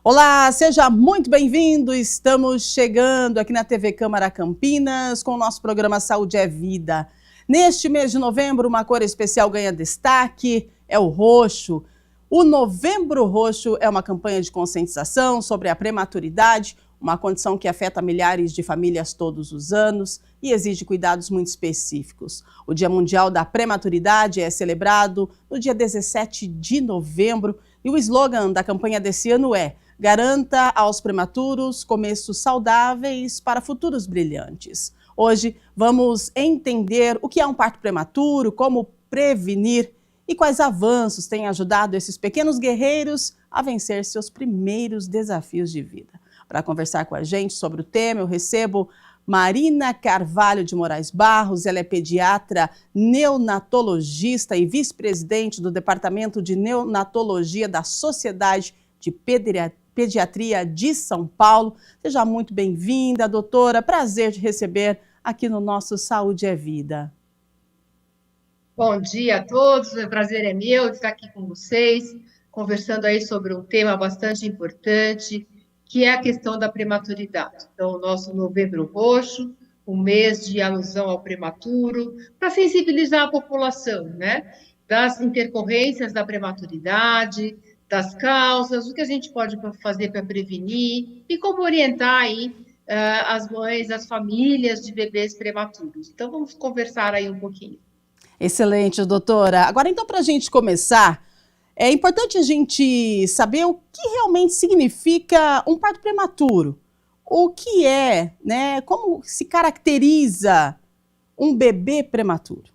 Olá, seja muito bem-vindo. Estamos chegando aqui na TV Câmara Campinas com o nosso programa Saúde é Vida. Neste mês de novembro, uma cor especial ganha destaque, é o roxo. O Novembro Roxo é uma campanha de conscientização sobre a prematuridade, uma condição que afeta milhares de famílias todos os anos e exige cuidados muito específicos. O Dia Mundial da Prematuridade é celebrado no dia 17 de novembro e o slogan da campanha desse ano é: garanta aos prematuros começos saudáveis para futuros brilhantes. Hoje vamos entender o que é um parto prematuro, como prevenir e quais avanços têm ajudado esses pequenos guerreiros a vencer seus primeiros desafios de vida. Para conversar com a gente sobre o tema, eu recebo Marina Carvalho de Moraes Barros. Ela é pediatra, neonatologista e vice-presidente do Departamento de Neonatologia da Sociedade de Pediatria de São Paulo. Seja muito bem-vinda, doutora. Prazer te receber aqui no nosso Saúde é Vida. Bom dia a todos, o prazer é meu estar aqui com vocês, conversando aí sobre um tema bastante importante, que é a questão da prematuridade. Então, o nosso Novembro Roxo, um mês de alusão ao prematuro, para sensibilizar a população, né? Das intercorrências da prematuridade, das causas, o que a gente pode fazer para prevenir e como orientar aí as mães, as famílias de bebês prematuros. Então, vamos conversar aí um pouquinho. Excelente, doutora. Agora, então, para a gente começar, é importante a gente saber o que realmente significa um parto prematuro. O que é, né? Como se caracteriza um bebê prematuro?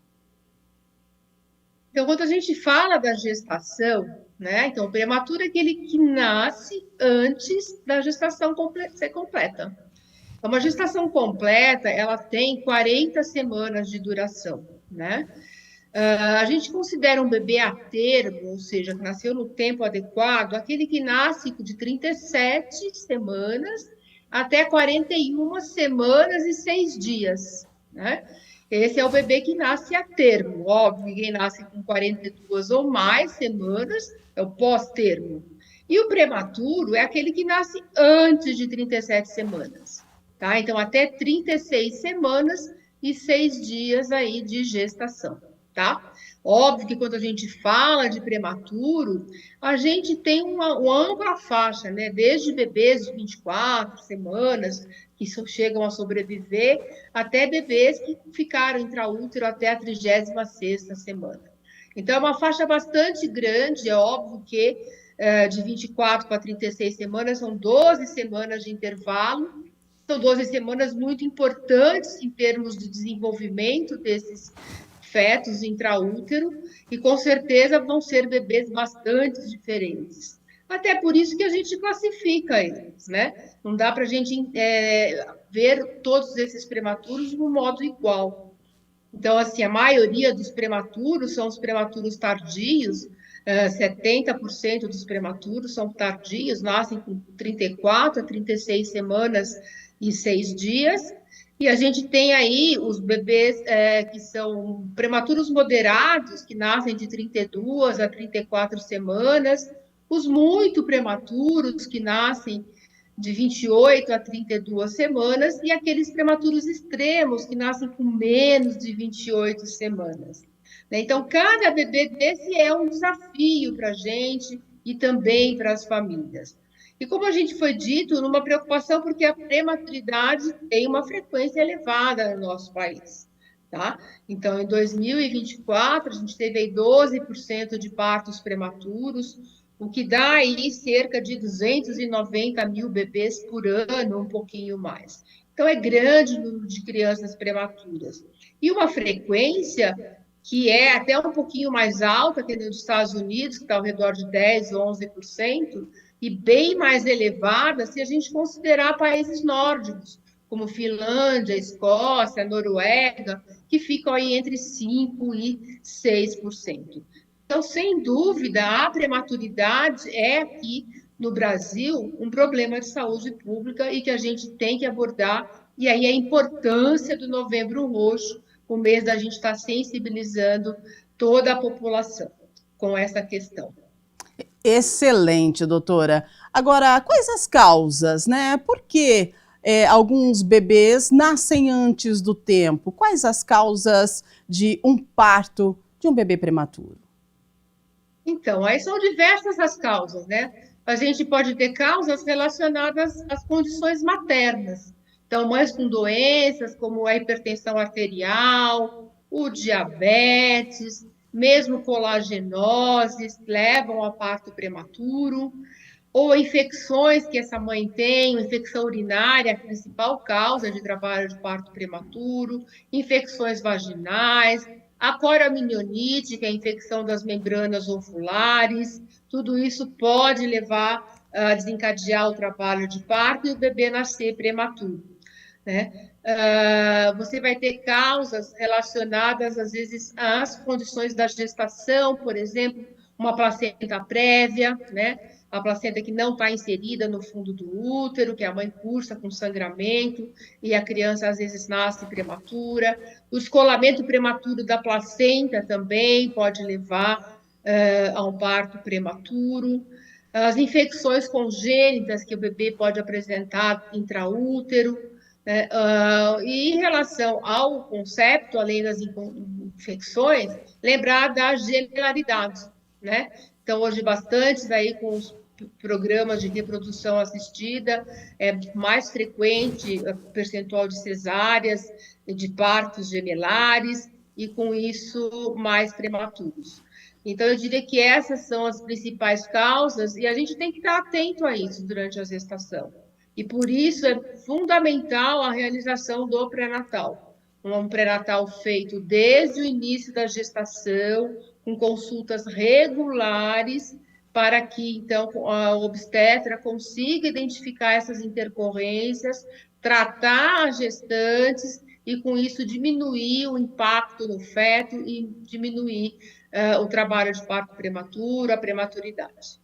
Então, quando a gente fala da gestação, né? Então, o prematuro é aquele que nasce antes da gestação ser completa. Então, uma gestação completa, ela tem 40 semanas de duração, né? A gente considera um bebê a termo, ou seja, que nasceu no tempo adequado, aquele que nasce de 37 semanas até 41 semanas e 6 dias, né? Esse é o bebê que nasce a termo. Óbvio, ninguém nasce com 42 ou mais semanas, é o pós-termo. E o prematuro é aquele que nasce antes de 37 semanas, tá? Então, até 36 semanas e 6 dias aí de gestação. Tá? Óbvio que quando a gente fala de prematuro, a gente tem uma ampla faixa, né? Desde bebês de 24 semanas, que chegam a sobreviver, até bebês que ficaram intraútero até a 36ª semana. Então, é uma faixa bastante grande, é óbvio que de 24 para 36 semanas, são 12 semanas de intervalo, são 12 semanas muito importantes em termos de desenvolvimento desses fetos intraútero, e com certeza vão ser bebês bastante diferentes. Até por isso que a gente classifica eles, né? Não dá para a gente ver todos esses prematuros de um modo igual. Então, assim, a maioria dos prematuros são os prematuros tardios, 70% dos prematuros são tardios, nascem com 34 a 36 semanas e 6 dias, e a gente tem aí os bebês que são prematuros moderados, que nascem de 32 a 34 semanas, os muito prematuros, que nascem de 28 a 32 semanas, e aqueles prematuros extremos, que nascem com menos de 28 semanas. Então, cada bebê desse é um desafio para a gente e também para as famílias. E como a gente foi dito, numa preocupação porque a prematuridade tem uma frequência elevada no nosso país. Tá? Então, em 2024, a gente teve aí 12% de partos prematuros, o que dá aí cerca de 290 mil bebês por ano, um pouquinho mais. Então, é grande o número de crianças prematuras. E uma frequência que é até um pouquinho mais alta que nos Estados Unidos, que está ao redor de 10%, 11%, e bem mais elevada se a gente considerar países nórdicos, como Finlândia, Escócia, Noruega, que ficam aí entre 5% e 6%. Então, sem dúvida, a prematuridade é aqui no Brasil um problema de saúde pública e que a gente tem que abordar, e aí a importância do Novembro Roxo, o mês da gente estar sensibilizando toda a população com essa questão. Excelente, doutora. Agora, quais as causas, né? Por que alguns bebês nascem antes do tempo? Quais as causas de um parto de um bebê prematuro? Então, aí são diversas as causas, né? A gente pode ter causas relacionadas às condições maternas. Então, mães com doenças como a hipertensão arterial, o diabetes, mesmo colagenoses, levam ao parto prematuro, ou infecções que essa mãe tem, infecção urinária, a principal causa de trabalho de parto prematuro, infecções vaginais, a coramionite, que é a infecção das membranas ovulares, tudo isso pode levar a desencadear o trabalho de parto e o bebê nascer prematuro, né? Você vai ter causas relacionadas, às vezes, às condições da gestação, por exemplo, uma placenta prévia, né? A placenta que não está inserida no fundo do útero, que a mãe cursa com sangramento e a criança às vezes nasce prematura. O escoamento prematuro da placenta também pode levar a um parto prematuro. As infecções congênitas que o bebê pode apresentar intraútero, né? E em relação ao concepto, além das infecções, lembrar da gemelaridade, né? Então, hoje, bastante daí com os programas de reprodução assistida, é mais frequente o percentual de cesáreas, de partos gemelares, e com isso, mais prematuros. Então, eu diria que essas são as principais causas, e a gente tem que estar atento a isso durante a gestação. E por isso é fundamental a realização do pré-natal. Um pré-natal feito desde o início da gestação, com consultas regulares, para que, então, a obstetra consiga identificar essas intercorrências, tratar as gestantes e, com isso, diminuir o impacto no feto e diminuir o trabalho de parto prematuro, a prematuridade.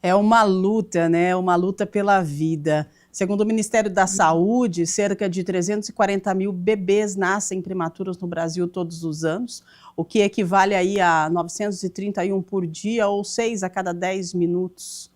É uma luta, né? Uma luta pela vida. Segundo o Ministério da Saúde, cerca de 340 mil bebês nascem prematuros no Brasil todos os anos, o que equivale aí a 931 por dia, ou 6 a cada 10 minutos.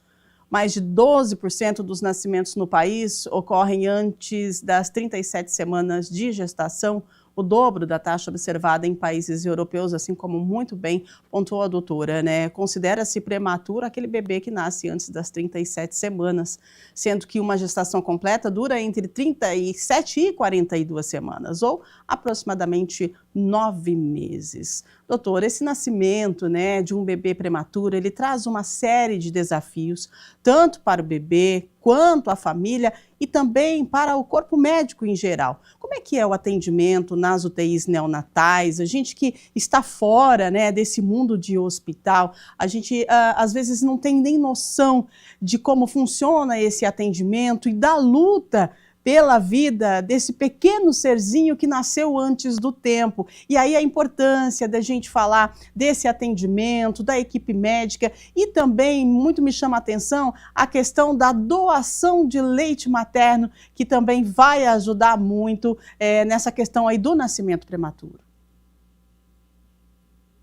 Mais de 12% dos nascimentos no país ocorrem antes das 37 semanas de gestação, o dobro da taxa observada em países europeus, assim como muito bem pontuou a doutora, né? Considera-se prematuro aquele bebê que nasce antes das 37 semanas, sendo que uma gestação completa dura entre 37 e 42 semanas, ou aproximadamente 9 meses. Doutor, esse nascimento, né, de um bebê prematuro, ele traz uma série de desafios, tanto para o bebê quanto a família e também para o corpo médico em geral. Como é que é o atendimento nas UTIs neonatais? A gente que está fora, né, desse mundo de hospital, a gente às vezes não tem nem noção de como funciona esse atendimento e da luta pela vida desse pequeno serzinho que nasceu antes do tempo. E aí a importância da gente falar desse atendimento, da equipe médica e também, muito me chama a atenção, a questão da doação de leite materno, que também vai ajudar muito nessa questão aí do nascimento prematuro.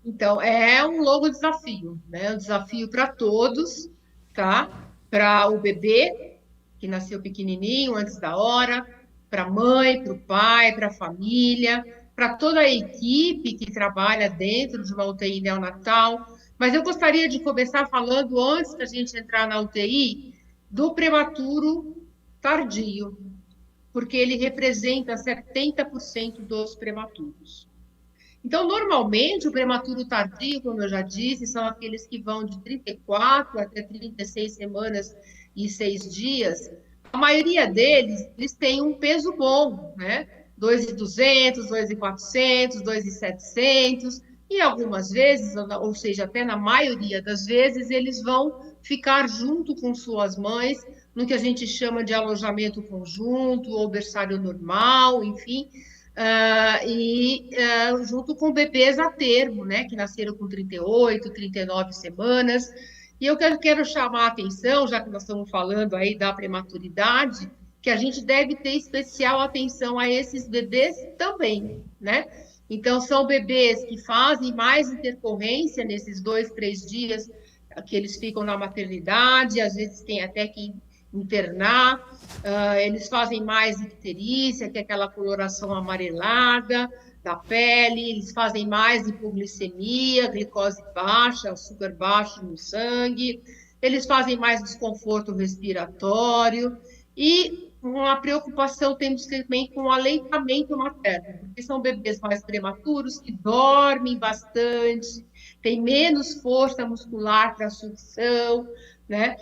Então, é um longo desafio, né? Um desafio para todos, tá? Para o bebê, que nasceu pequenininho, antes da hora, para a mãe, para o pai, para a família, para toda a equipe que trabalha dentro de uma UTI neonatal. Mas eu gostaria de começar falando, antes da gente entrar na UTI, do prematuro tardio, porque ele representa 70% dos prematuros. Então, normalmente, o prematuro tardio, como eu já disse, são aqueles que vão de 34 até 36 semanas e 6 dias. A maioria deles, eles têm um peso bom, né? 2.200, 2.400, 2.700, e algumas vezes, ou seja, até na maioria das vezes, eles vão ficar junto com suas mães, no que a gente chama de alojamento conjunto, ou berçário normal, enfim, junto com bebês a termo, né, que nasceram com 38, 39 semanas. E eu quero chamar a atenção, já que nós estamos falando aí da prematuridade, que a gente deve ter especial atenção a esses bebês também, né? Então, são bebês que fazem mais intercorrência nesses 2, 3 dias que eles ficam na maternidade, às vezes tem até que internar, eles fazem mais icterícia, que é aquela coloração amarelada da pele, eles fazem mais hipoglicemia, glicose baixa, açúcar baixo no sangue, eles fazem mais desconforto respiratório e uma preocupação temos também com o aleitamento materno, porque são bebês mais prematuros que dormem bastante, têm menos força muscular para sucção, né?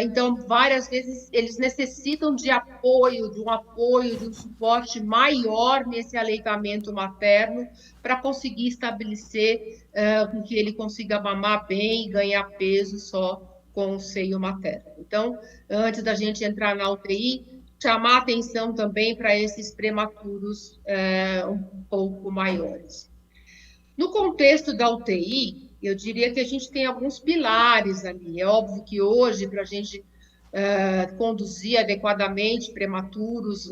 Então, várias vezes eles necessitam de um apoio, de um suporte maior nesse aleitamento materno para conseguir estabelecer com que ele consiga mamar bem e ganhar peso só com o seio materno. Então, antes da gente entrar na UTI, chamar atenção também para esses prematuros um pouco maiores. No contexto da UTI, eu diria que a gente tem alguns pilares ali. É óbvio que hoje, para a gente conduzir adequadamente prematuros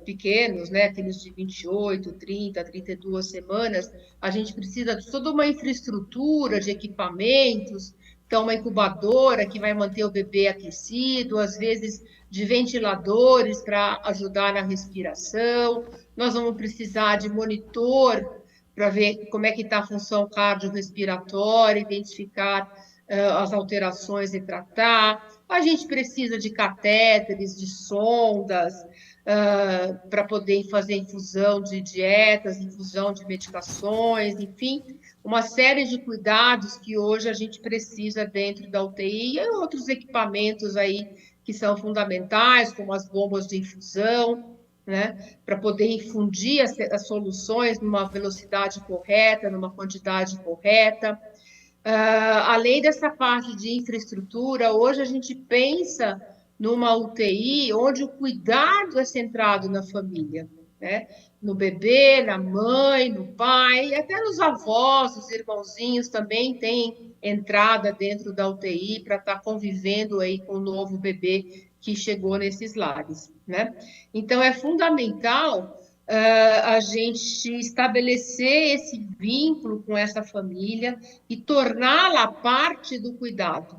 pequenos, né, aqueles de 28, 30, 32 semanas, a gente precisa de toda uma infraestrutura de equipamentos, então uma incubadora que vai manter o bebê aquecido, às vezes de ventiladores para ajudar na respiração, nós vamos precisar de monitor para ver como é que está a função cardiorrespiratória, identificar as alterações e tratar. A gente precisa de catéteres, de sondas, para poder fazer infusão de dietas, infusão de medicações, enfim, uma série de cuidados que hoje a gente precisa dentro da UTI e outros equipamentos aí que são fundamentais, como as bombas de infusão, né, para poder infundir as soluções numa velocidade correta, numa quantidade correta. Além dessa parte de infraestrutura, hoje a gente pensa numa UTI onde o cuidado é centrado na família, né? No bebê, na mãe, no pai, até nos avós, os irmãozinhos também têm entrada dentro da UTI para estar convivendo aí com o novo bebê que chegou nesses lares, né? Então, é fundamental a gente estabelecer esse vínculo com essa família e torná-la parte do cuidado,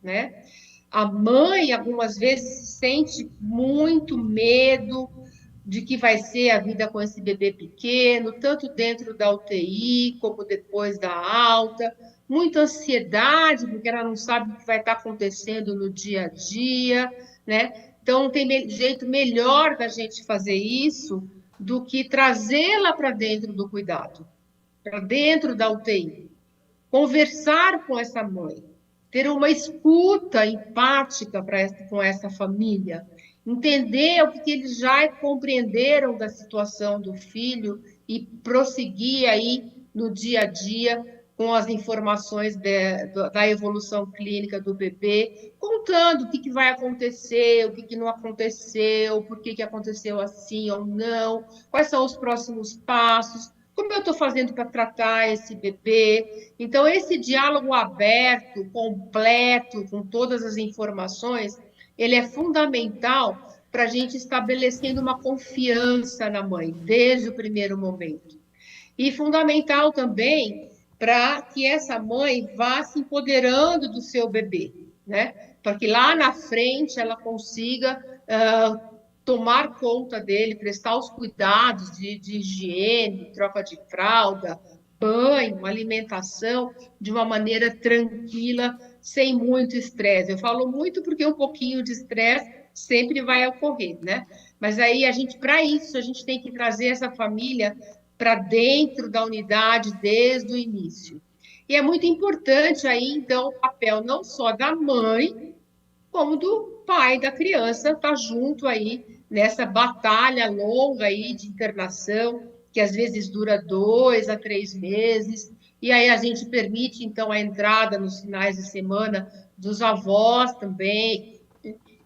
né? A mãe, algumas vezes, sente muito medo de que vai ser a vida com esse bebê pequeno, tanto dentro da UTI como depois da alta, muita ansiedade, porque ela não sabe o que vai estar acontecendo no dia a dia, né? Então, não tem jeito melhor da gente fazer isso do que trazê-la para dentro do cuidado, para dentro da UTI. Conversar com essa mãe, ter uma escuta empática com essa família, entender o que eles já compreenderam da situação do filho e prosseguir aí no dia a dia com as informações da evolução clínica do bebê, contando o que vai acontecer, o que não aconteceu, por que aconteceu assim ou não, quais são os próximos passos, como eu estou fazendo para tratar esse bebê. Então, esse diálogo aberto, completo, com todas as informações, ele é fundamental para a gente estabelecendo uma confiança na mãe, desde o primeiro momento. E fundamental também para que essa mãe vá se empoderando do seu bebê, né? Para que lá na frente ela consiga tomar conta dele, prestar os cuidados de higiene, troca de fralda, banho, alimentação, de uma maneira tranquila, sem muito estresse. Eu falo muito porque um pouquinho de estresse sempre vai ocorrer, né? Mas aí para isso, a gente tem que trazer essa família para dentro da unidade desde o início. E é muito importante aí, então, o papel não só da mãe, como do pai da criança, tá junto aí nessa batalha longa aí de internação, que às vezes dura 2 a 3 meses, e aí a gente permite, então, a entrada nos finais de semana dos avós também,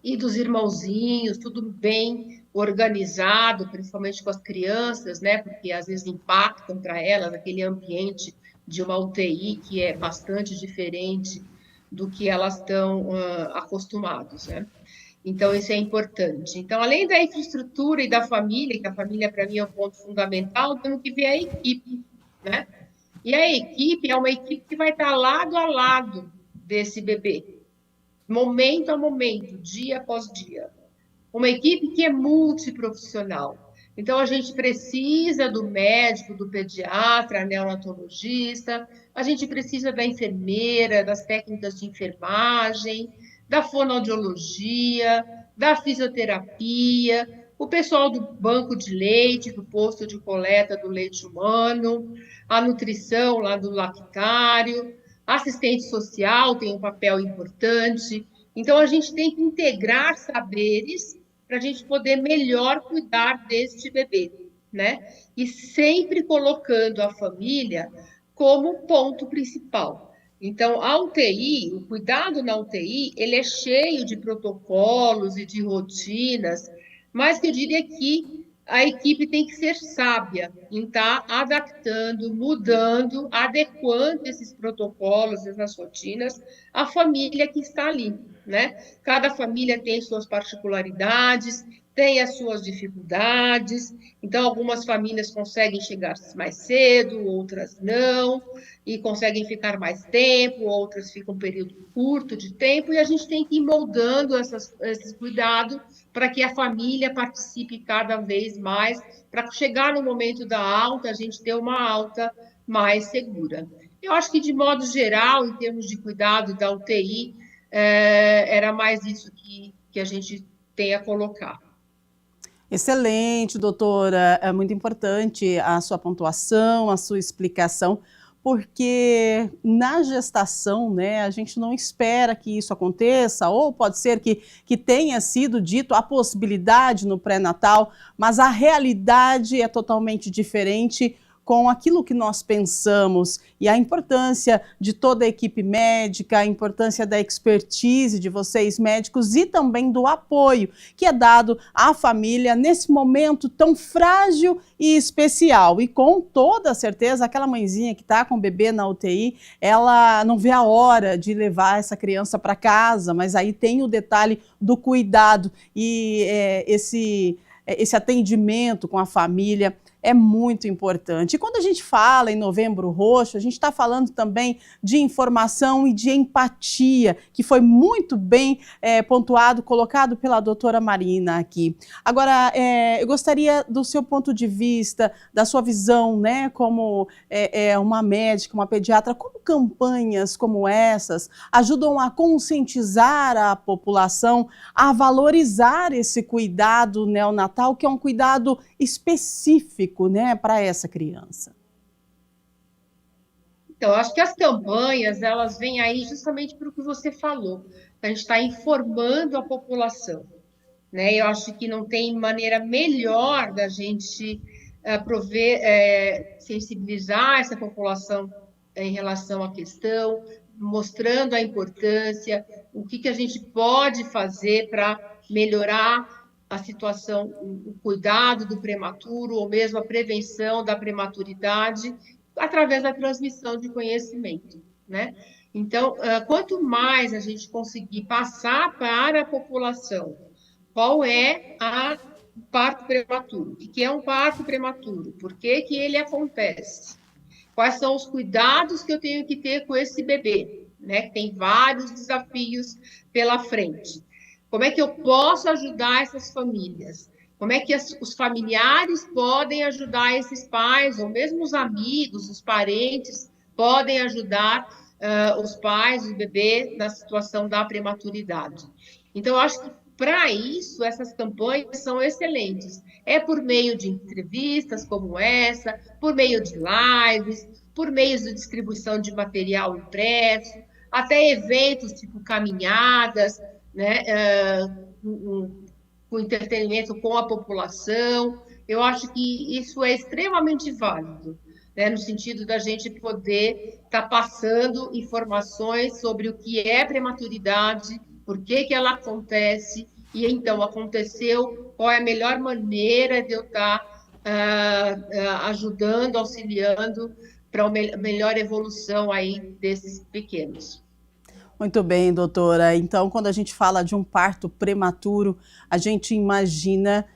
e dos irmãozinhos, tudo bem organizado, principalmente com as crianças, né? Porque às vezes impactam para elas aquele ambiente de uma UTI que é bastante diferente do que elas estão acostumadas, né? Então, isso é importante. Então, além da infraestrutura e da família, que a família, para mim, é um ponto fundamental, temos que ver a equipe, né? E a equipe é uma equipe que vai estar lado a lado desse bebê, momento a momento, dia após dia. Uma equipe que é multiprofissional. Então, a gente precisa do médico, do pediatra, neonatologista, a gente precisa da enfermeira, das técnicas de enfermagem, da fonoaudiologia, da fisioterapia, o pessoal do banco de leite, do posto de coleta do leite humano, a nutrição lá do lactário, assistente social tem um papel importante. Então, a gente tem que integrar saberes para a gente poder melhor cuidar deste bebê, né? E sempre colocando a família como ponto principal. Então, a UTI, o cuidado na UTI, ele é cheio de protocolos e de rotinas, mas que eu diria que a equipe tem que ser sábia em estar adaptando, mudando, adequando esses protocolos, essas rotinas à família que está ali, né? Cada família tem suas particularidades, tem as suas dificuldades, então algumas famílias conseguem chegar mais cedo, outras não, e conseguem ficar mais tempo, outras ficam um período curto de tempo, e a gente tem que ir moldando esses cuidados para que a família participe cada vez mais, para chegar no momento da alta, a gente ter uma alta mais segura. Eu acho que, de modo geral, em termos de cuidado da UTI, era mais isso que a gente tem a colocar. Excelente, doutora. É muito importante a sua pontuação, a sua explicação, porque na gestação, né, a gente não espera que isso aconteça, ou pode ser que tenha sido dito a possibilidade no pré-natal, mas a realidade é totalmente diferente com aquilo que nós pensamos, e a importância de toda a equipe médica, a importância da expertise de vocês médicos e também do apoio que é dado à família nesse momento tão frágil e especial. E com toda certeza, aquela mãezinha que está com o bebê na UTI, ela não vê a hora de levar essa criança para casa, mas aí tem o detalhe do cuidado e esse atendimento com a família é muito importante. E quando a gente fala em Novembro Roxo, a gente está falando também de informação e de empatia, que foi muito bem pontuado, colocado pela doutora Marina aqui. Agora, eu gostaria do seu ponto de vista, da sua visão, né, como uma médica, uma pediatra, como campanhas como essas ajudam a conscientizar a população, a valorizar esse cuidado neonatal, que é um cuidado específico, né, para essa criança? Então, acho que as campanhas, elas vêm aí justamente para o que você falou. A gente está informando a população, né? Eu acho que não tem maneira melhor da gente sensibilizar essa população em relação à questão, mostrando a importância, o que a gente pode fazer para melhorar a situação, o cuidado do prematuro, ou mesmo a prevenção da prematuridade, através da transmissão de conhecimento, né? Então, quanto mais a gente conseguir passar para a população qual é o parto prematuro, o que é um parto prematuro, por que ele acontece, quais são os cuidados que eu tenho que ter com esse bebê, né? Que tem vários desafios pela frente. Como é que eu posso ajudar essas famílias? Como é que os familiares podem ajudar esses pais, ou mesmo os amigos, os parentes, podem ajudar os pais, o bebê, na situação da prematuridade? Então, eu acho que, para isso, essas campanhas são excelentes. É por meio de entrevistas como essa, por meio de lives, por meio de distribuição de material impresso, até eventos tipo caminhadas, né, com entretenimento com a população. Eu acho que isso é extremamente válido, né, no sentido da gente poder estar passando informações sobre o que é prematuridade, por que ela acontece, e então aconteceu, qual é a melhor maneira de eu estar ajudando, auxiliando para uma melhor evolução aí desses pequenos. Muito bem, doutora. Então, quando a gente fala de um parto prematuro, a gente imagina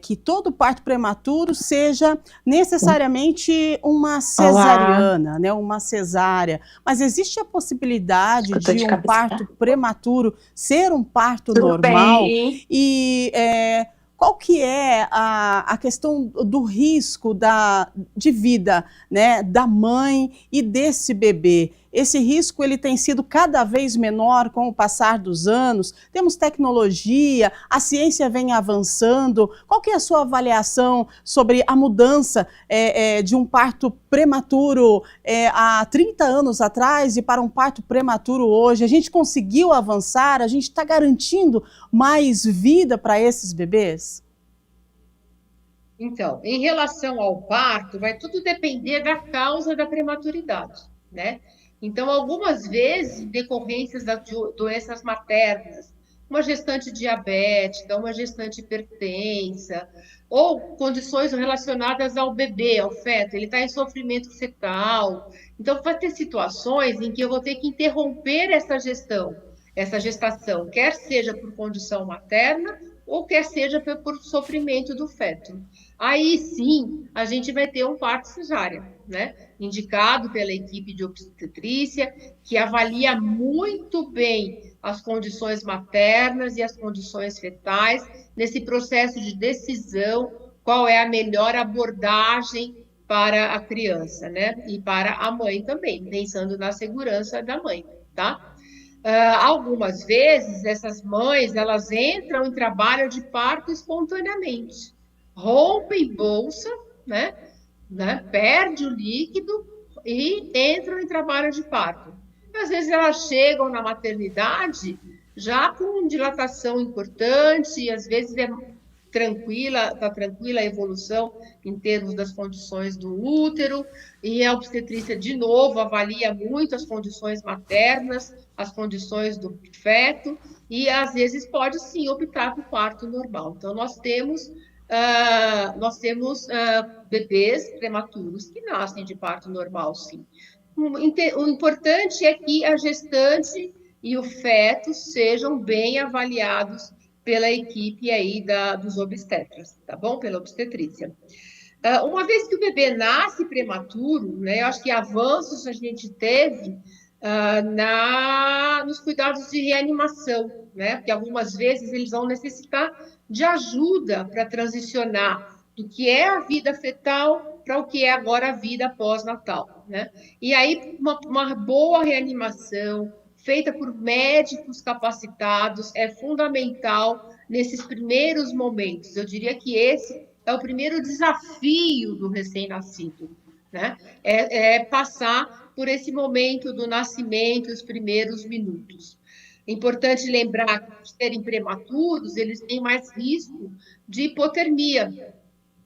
que todo parto prematuro seja necessariamente uma cesariana, né, uma cesárea. Mas existe a possibilidade de um parto prematuro ser um parto normal? Bem. E qual que é a questão do risco de vida, né, da mãe e desse bebê? Esse risco ele tem sido cada vez menor com o passar dos anos. Temos tecnologia, a ciência vem avançando. Qual que é a sua avaliação sobre a mudança de um parto prematuro há 30 anos atrás e para um parto prematuro hoje? A gente conseguiu avançar? A gente está garantindo mais vida para esses bebês? Então, em relação ao parto, vai tudo depender da causa da prematuridade, né? Então, algumas vezes, decorrências de doenças maternas, uma gestante diabética, uma gestante hipertensa, ou condições relacionadas ao bebê, ao feto, ele está em sofrimento fetal. Então, vai ter situações em que eu vou ter que interromper essa gestação, quer seja por condição materna, ou quer seja por sofrimento do feto. Aí sim, a gente vai ter um parto cesárea, né? Indicado pela equipe de obstetrícia, que avalia muito bem as condições maternas e as condições fetais, nesse processo de decisão, qual é a melhor abordagem para a criança, né? E para a mãe também, pensando na segurança da mãe, tá? Algumas vezes, essas mães, elas entram em trabalho de parto espontaneamente, rompem bolsa, né? Perde o líquido e entram em trabalho de parto. Às vezes elas chegam na maternidade já com dilatação importante, e às vezes está tranquila a evolução em termos das condições do útero, e a obstetrícia, de novo, avalia muito as condições maternas, as condições do feto, e às vezes pode sim optar por parto normal. Então, nós temos bebês prematuros que nascem de parto normal, sim. O importante é que a gestante e o feto sejam bem avaliados pela equipe aí dos obstetras, tá bom? Pela obstetrícia. Uma vez que o bebê nasce prematuro, né, eu acho que avanços a gente teve nos cuidados de reanimação, né? Porque algumas vezes eles vão necessitar de ajuda para transicionar do que é a vida fetal para o que é agora a vida pós-natal, né? E aí uma boa reanimação feita por médicos capacitados é fundamental nesses primeiros momentos. Eu diria que esse é o primeiro desafio do recém-nascido, né? Passar por esse momento do nascimento, os primeiros minutos. É importante lembrar que, por serem prematuros, eles têm mais risco de hipotermia,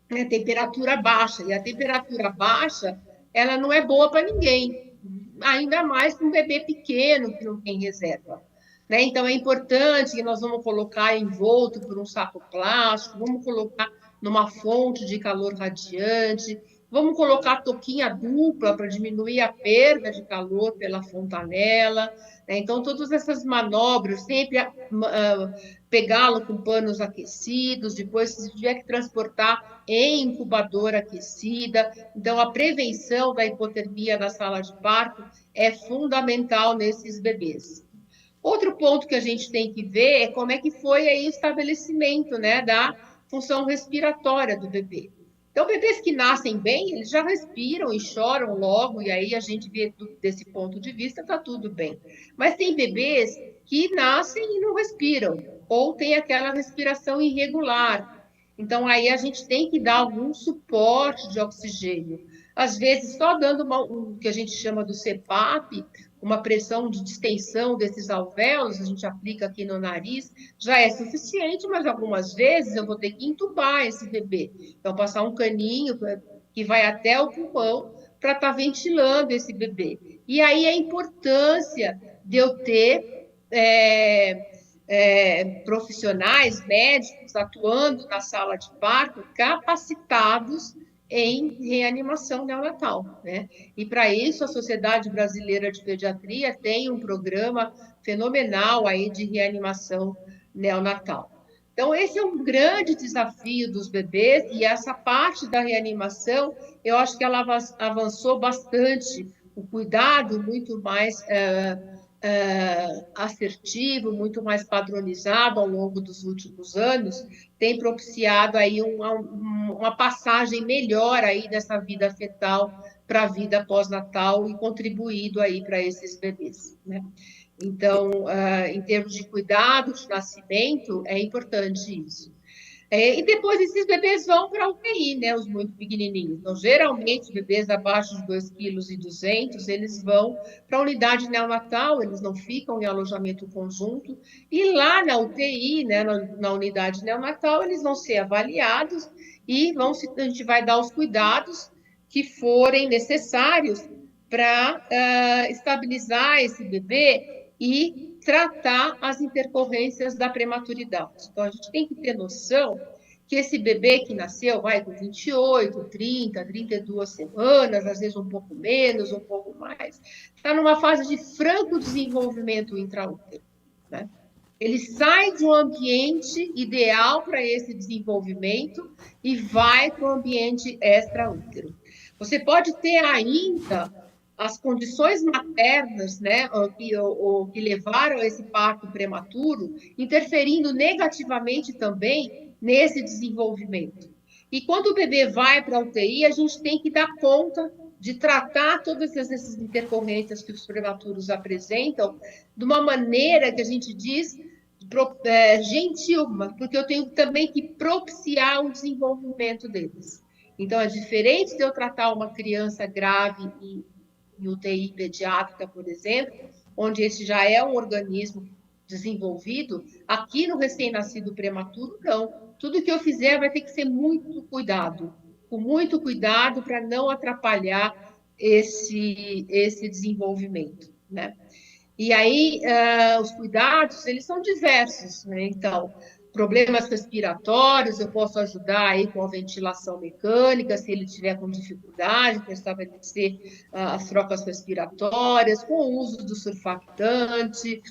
né? Temperatura baixa. E a temperatura baixa, ela não é boa para ninguém, ainda mais para um bebê pequeno que não tem reserva, né? Então, é importante que nós vamos colocar envolto por um saco plástico, vamos colocar numa fonte de calor radiante, vamos colocar touquinha dupla para diminuir a perda de calor pela fontanela, né? Então, todas essas manobras, sempre pegá-lo com panos aquecidos, depois, se tiver que transportar em incubadora aquecida. Então, a prevenção da hipotermia na sala de parto é fundamental nesses bebês. Outro ponto que a gente tem que ver é como é que foi aí o estabelecimento, né, da função respiratória do bebê. Então, bebês que nascem bem, eles já respiram e choram logo, e aí a gente vê desse ponto de vista, está tudo bem. Mas tem bebês que nascem e não respiram, ou tem aquela respiração irregular. Então, aí a gente tem que dar algum suporte de oxigênio. Às vezes, só dando o que a gente chama do CPAP, uma pressão de distensão desses alvéolos, a gente aplica aqui no nariz, já é suficiente, mas algumas vezes eu vou ter que entubar esse bebê. Então, passar um caninho que vai até o pulmão para estar ventilando esse bebê. E aí a importância de eu ter profissionais, médicos, atuando na sala de parto, capacitados em reanimação neonatal, né? E para isso a Sociedade Brasileira de Pediatria tem um programa fenomenal aí de reanimação neonatal. Então, esse é um grande desafio dos bebês, e essa parte da reanimação, eu acho que ela avançou bastante, o cuidado muito mais assertivo, muito mais padronizado ao longo dos últimos anos, tem propiciado aí uma passagem melhor aí dessa vida fetal para a vida pós-natal e contribuído aí para esses bebês, né? Então, em termos de cuidado de nascimento, é importante isso. E depois esses bebês vão para a UTI, né, os muito pequenininhos. Então, geralmente, bebês abaixo de 2,2 kg, eles vão para a unidade neonatal, eles não ficam em alojamento conjunto. E lá na UTI, né, na unidade neonatal, eles vão ser avaliados e a gente vai dar os cuidados que forem necessários para estabilizar esse bebê e tratar as intercorrências da prematuridade. Então, a gente tem que ter noção que esse bebê que nasceu, vai com 28, 30, 32 semanas, às vezes um pouco menos, um pouco mais, está numa fase de franco desenvolvimento intraútero, né? Ele sai de um ambiente ideal para esse desenvolvimento e vai para o ambiente extraútero. Você pode ter ainda as condições maternas, né, que levaram a esse parto prematuro, interferindo negativamente também nesse desenvolvimento. E quando o bebê vai para a UTI, a gente tem que dar conta de tratar todas essas intercorrências que os prematuros apresentam de uma maneira que a gente diz gentil, porque eu tenho também que propiciar o desenvolvimento deles. Então, é diferente de eu tratar uma criança grave em UTI pediátrica, por exemplo, onde esse já é um organismo desenvolvido, aqui no recém-nascido prematuro, não. Tudo que eu fizer vai ter que ser muito cuidado, com muito cuidado para não atrapalhar esse desenvolvimento, né? E aí, os cuidados, eles são diversos, né? Então, problemas respiratórios, eu posso ajudar aí com a ventilação mecânica, se ele tiver com dificuldade para estabelecer as trocas respiratórias, com o uso do surfactante,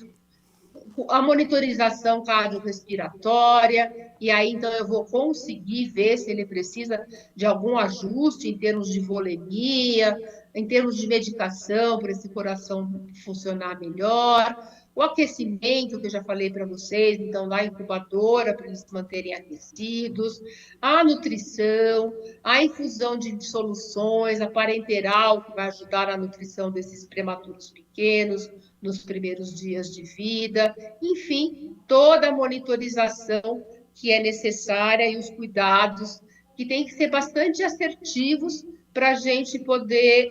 a monitorização cardiorrespiratória, e aí então eu vou conseguir ver se ele precisa de algum ajuste em termos de volemia, em termos de medicação para esse coração funcionar melhor, o aquecimento, que eu já falei para vocês, então da incubadora para eles se manterem aquecidos, a nutrição, a infusão de soluções, a parenteral, que vai ajudar na nutrição desses prematuros pequenos, nos primeiros dias de vida, enfim, toda a monitorização que é necessária e os cuidados que têm que ser bastante assertivos para a gente poder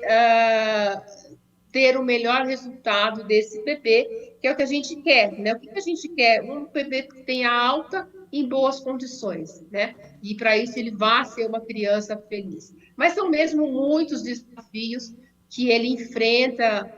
ter o melhor resultado desse bebê, que é o que a gente quer, né? O que a gente quer? Um bebê que tenha alta em boas condições, né? E para isso ele vai ser uma criança feliz. Mas são mesmo muitos desafios que ele enfrenta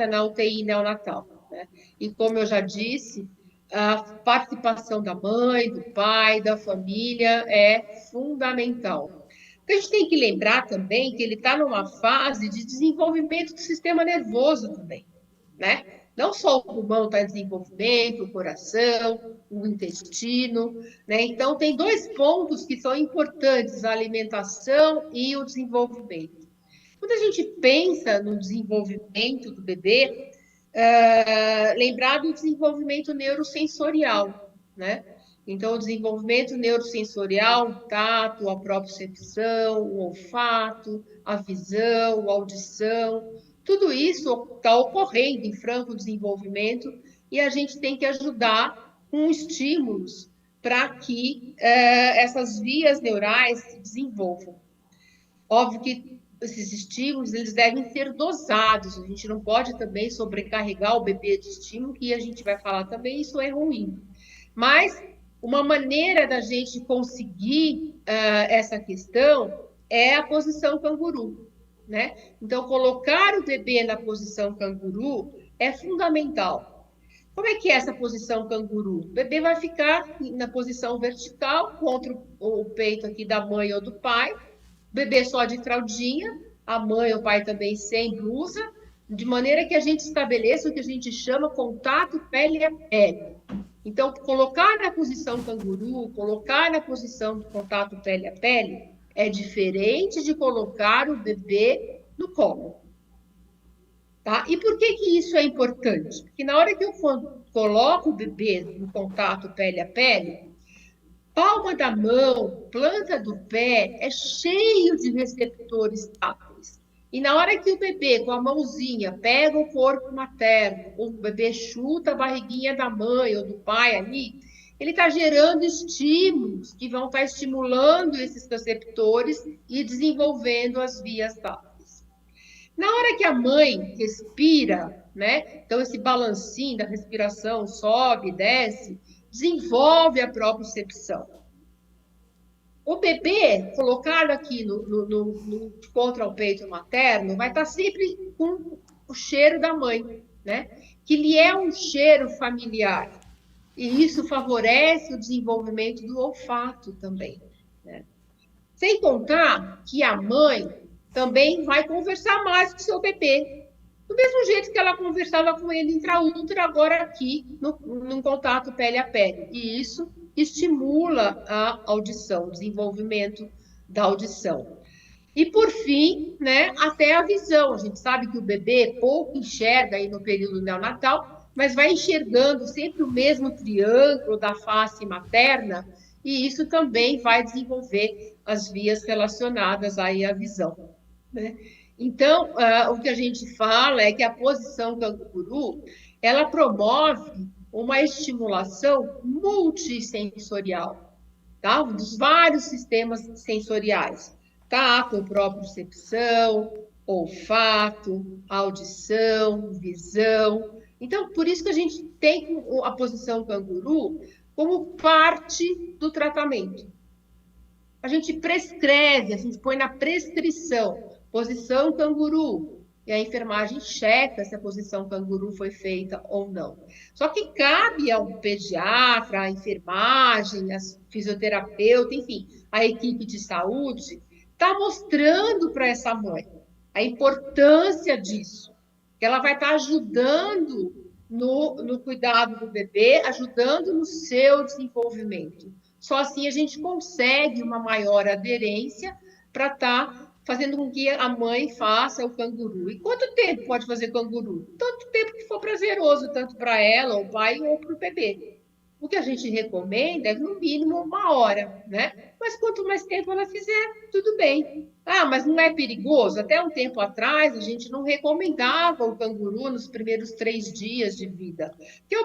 na UTI neonatal, né? E como eu já disse, a participação da mãe, do pai, da família é fundamental. A gente tem que lembrar também que ele está numa fase de desenvolvimento do sistema nervoso também, né? Não só o pulmão está em desenvolvimento, o coração, o intestino, né? Então, tem dois pontos que são importantes, a alimentação e o desenvolvimento. Quando a gente pensa no desenvolvimento do bebê, lembrar do desenvolvimento neurosensorial, né? Então, o desenvolvimento neurosensorial, o tato, a propriocepção, o olfato, a visão, a audição, tudo isso está ocorrendo em franco desenvolvimento e a gente tem que ajudar com estímulos para que essas vias neurais se desenvolvam. Óbvio que esses estímulos eles devem ser dosados, a gente não pode também sobrecarregar o bebê de estímulo, que a gente vai falar também, isso é ruim. Mas uma maneira da gente conseguir essa questão é a posição canguru, né? Então, colocar o bebê na posição canguru é fundamental. Como é que é essa posição canguru? O bebê vai ficar na posição vertical, contra o peito aqui da mãe ou do pai, bebê só de fraldinha, a mãe ou o pai também sem blusa, de maneira que a gente estabeleça o que a gente chama contato pele a pele. Então, colocar na posição canguru, colocar na posição do contato pele a pele, é diferente de colocar o bebê no colo. Tá? E por que que isso é importante? Porque na hora que eu coloco o bebê no contato pele a pele, palma da mão, planta do pé, é cheio de receptores táteis. E na hora que o bebê, com a mãozinha, pega o corpo materno, ou o bebê chuta a barriguinha da mãe ou do pai ali, ele está gerando estímulos que vão estar estimulando esses receptores e desenvolvendo as vias táteis. Na hora que a mãe respira, né? Então esse balancinho da respiração sobe, desce, desenvolve a propriocepção. O bebê colocado aqui contra o peito materno vai estar sempre com o cheiro da mãe, né? Que lhe é um cheiro familiar. E isso favorece o desenvolvimento do olfato também, né? Sem contar que a mãe também vai conversar mais com o seu bebê. Do mesmo jeito que ela conversava com ele intraútero, agora aqui, no contato pele a pele. E isso estimula a audição, o desenvolvimento da audição. E, por fim, né, até a visão. A gente sabe que o bebê pouco enxerga aí no período neonatal, mas vai enxergando sempre o mesmo triângulo da face materna, e isso também vai desenvolver as vias relacionadas aí à visão, né? Então, o que a gente fala é que a posição canguru, ela promove uma estimulação multissensorial, tá? Dos vários sistemas sensoriais, tato, propriocepção, olfato, audição, visão. Então, por isso que a gente tem a posição canguru como parte do tratamento. A gente prescreve, a gente põe na prescrição, posição canguru, e a enfermagem checa se a posição canguru foi feita ou não. Só que cabe ao pediatra, à enfermagem, a fisioterapeuta, enfim, a equipe de saúde, tá mostrando para essa mãe a importância disso, que ela vai estar ajudando no cuidado do bebê, ajudando no seu desenvolvimento. Só assim a gente consegue uma maior aderência para estar fazendo com que a mãe faça o canguru. E quanto tempo pode fazer canguru? Tanto tempo que for prazeroso, tanto para ela, o pai, ou para o bebê. O que a gente recomenda é, no mínimo, 1 hora, né? Mas quanto mais tempo ela fizer, tudo bem. Ah, mas não é perigoso? Até um tempo atrás, a gente não recomendava o canguru nos primeiros 3 dias de vida, que é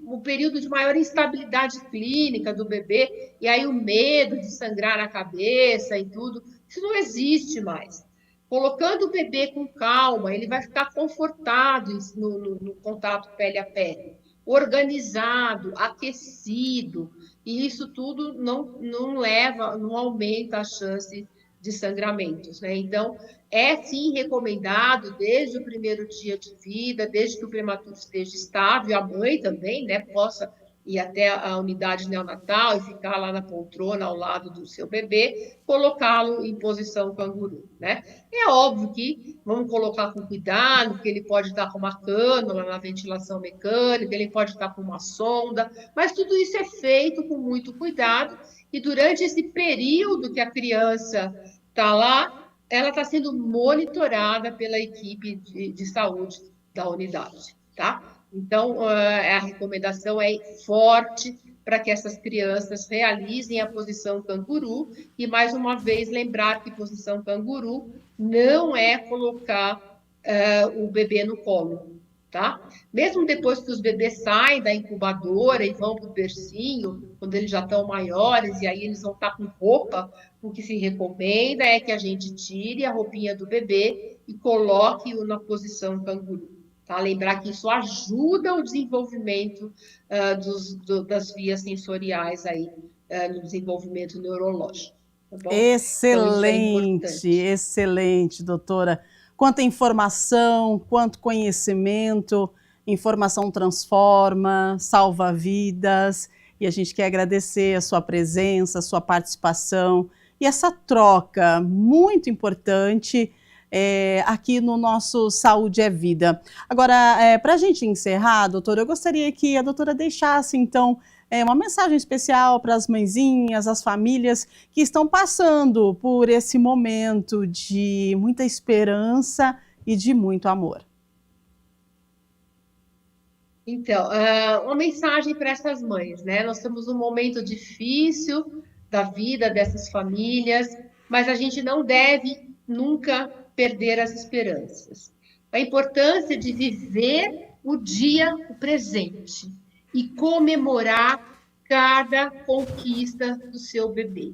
o período de maior instabilidade clínica do bebê, e aí o medo de sangrar na cabeça e tudo, isso não existe mais. Colocando o bebê com calma, ele vai ficar confortado no contato pele a pele, organizado, aquecido, e isso tudo não aumenta a chance de sangramentos, né? Então, é sim recomendado desde o primeiro dia de vida, desde que o prematuro esteja estável, a mãe também, né, possa ir até a unidade neonatal e ficar lá na poltrona ao lado do seu bebê, colocá-lo em posição canguru, né? É óbvio que vamos colocar com cuidado, porque ele pode estar com uma cânula na ventilação mecânica, ele pode estar com uma sonda, mas tudo isso é feito com muito cuidado, e durante esse período que a criança está lá, ela está sendo monitorada pela equipe de saúde da unidade, tá? Então, a recomendação é forte para que essas crianças realizem a posição canguru, e, mais uma vez, lembrar que posição canguru não é colocar o bebê no colo, tá? Mesmo depois que os bebês saem da incubadora e vão para o bercinho, quando eles já estão maiores, e aí eles vão estar com roupa, o que se recomenda é que a gente tire a roupinha do bebê e coloque-o na posição canguru. Tá? Lembrar que isso ajuda o desenvolvimento das vias sensoriais aí, no desenvolvimento neurológico. Tá bom? Excelente, então, é excelente, doutora. Quanta informação, quanto conhecimento, informação transforma, salva vidas, e a gente quer agradecer a sua presença, a sua participação e essa troca muito importante aqui no nosso Saúde é Vida. Agora, para a gente encerrar, doutora, eu gostaria que a doutora deixasse, então, uma mensagem especial para as mãezinhas, as famílias que estão passando por esse momento de muita esperança e de muito amor. Então, uma mensagem para essas mães, né? Nós estamos num momento difícil da vida dessas famílias, mas a gente não deve nunca perder as esperanças. A importância de viver o dia, o presente, e comemorar cada conquista do seu bebê.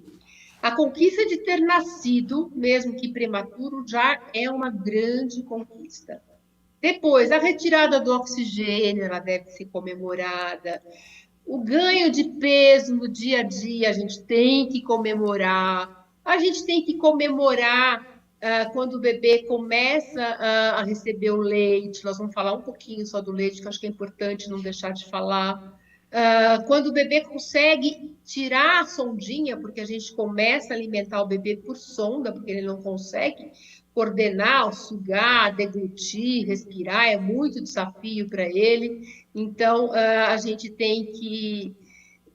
A conquista de ter nascido, mesmo que prematuro, já é uma grande conquista. Depois, a retirada do oxigênio, ela deve ser comemorada. O ganho de peso no dia a dia, a gente tem que comemorar. A gente tem que comemorar quando o bebê começa a receber o leite. Nós vamos falar um pouquinho só do leite, que eu acho que é importante não deixar de falar. Quando o bebê consegue tirar a sondinha, porque a gente começa a alimentar o bebê por sonda, porque ele não consegue coordenar, sugar, deglutir, respirar, é muito desafio para ele. Então, a gente tem que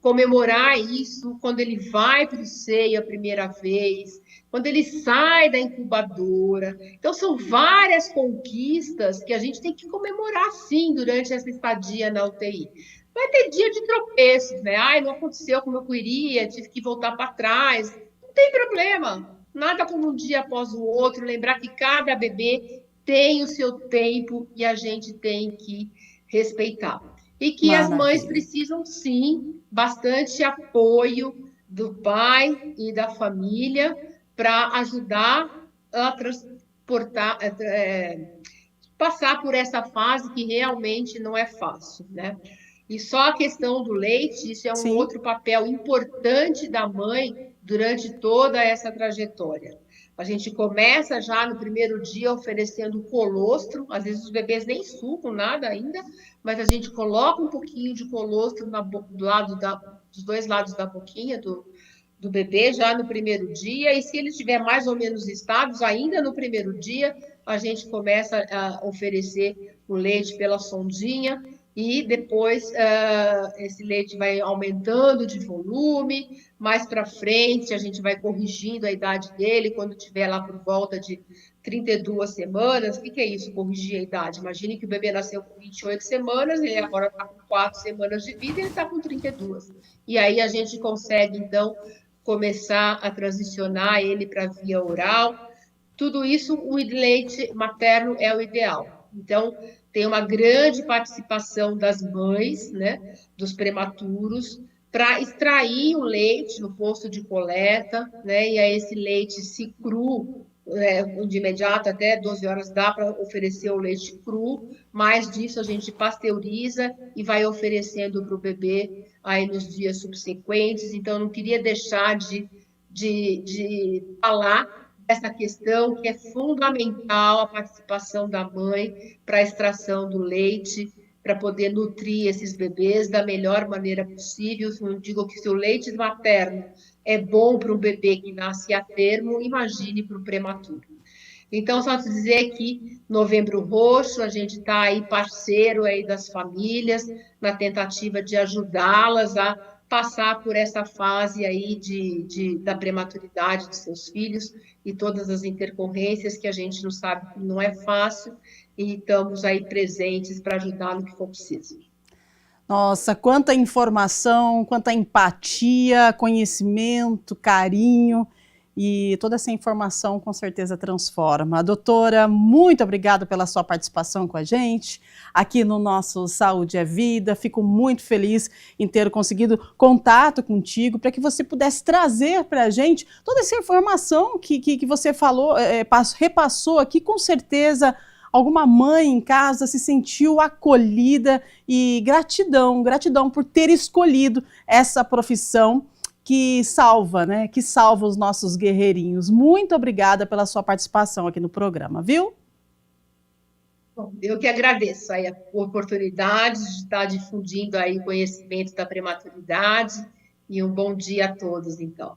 comemorar isso quando ele vai para o seio a primeira vez, quando ele sai da incubadora. Então, são várias conquistas que a gente tem que comemorar, sim, durante essa estadia na UTI. Vai ter dia de tropeços, né? Ai, não aconteceu como eu queria, tive que voltar para trás. Não tem problema. Nada como um dia após o outro. Lembrar que cada bebê tem o seu tempo e a gente tem que respeitar. E que as mães precisam, sim, bastante apoio do pai e da família para ajudar a transportar, passar por essa fase que realmente não é fácil, né? E só a questão do leite, isso é um outro papel importante da mãe durante toda essa trajetória. A gente começa já no primeiro dia oferecendo colostro, às vezes os bebês nem sucam nada ainda, mas a gente coloca um pouquinho de colostro dos dois lados da boquinha do bebê já no primeiro dia, e se ele estiver mais ou menos estável, ainda no primeiro dia, a gente começa a oferecer o leite pela sondinha, e depois esse leite vai aumentando de volume, mais para frente a gente vai corrigindo a idade dele, quando tiver lá por volta de 32 semanas. O que é isso, corrigir a idade? Imagine que o bebê nasceu com 28 semanas, ele agora está com 4 semanas de vida, e ele está com 32. E aí a gente consegue, então, começar a transicionar ele para a via oral. Tudo isso, o leite materno é o ideal. Então, tem uma grande participação das mães, né, dos prematuros, para extrair o leite no posto de coleta, né, e aí esse leite, se cru, de imediato, até 12 horas dá para oferecer o leite cru, mais disso a gente pasteuriza e vai oferecendo para o bebê aí nos dias subsequentes. Então, eu não queria deixar de falar essa questão que é fundamental, a participação da mãe para a extração do leite, para poder nutrir esses bebês da melhor maneira possível. Eu digo que se o leite materno é bom para um bebê que nasce a termo, imagine para o prematuro. Então, só te dizer que Novembro Roxo, a gente está aí parceiro aí das famílias, na tentativa de ajudá-las a passar por essa fase aí da prematuridade de seus filhos e todas as intercorrências que a gente não sabe que não é fácil, e estamos aí presentes para ajudar no que for preciso. Nossa, quanta informação, quanta empatia, conhecimento, carinho, e toda essa informação com certeza transforma. Doutora, muito obrigada pela sua participação com a gente aqui no nosso Saúde é Vida. Fico muito feliz em ter conseguido contato contigo para que você pudesse trazer para a gente toda essa informação que você falou, repassou aqui. Com certeza alguma mãe em casa se sentiu acolhida, e gratidão por ter escolhido essa profissão que salva, né? Que salva os nossos guerreirinhos. Muito obrigada pela sua participação aqui no programa, viu? Bom, eu que agradeço aí a oportunidade de estar difundindo aí o conhecimento da prematuridade, e um bom dia a todos, então.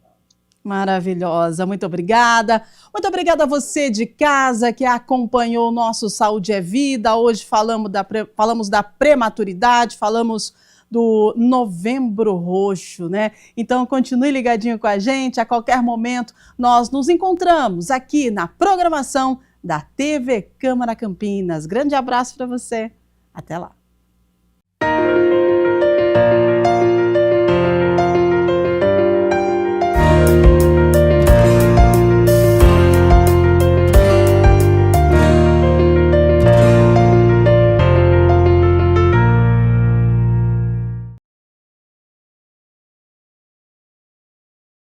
Maravilhosa, muito obrigada. Muito obrigada a você de casa que acompanhou o nosso Saúde é Vida. Hoje falamos da prematuridade, falamos do Novembro Roxo, né? Então continue ligadinho com a gente, a qualquer momento nós nos encontramos aqui na programação da TV Câmara Campinas. Grande abraço para você, até lá.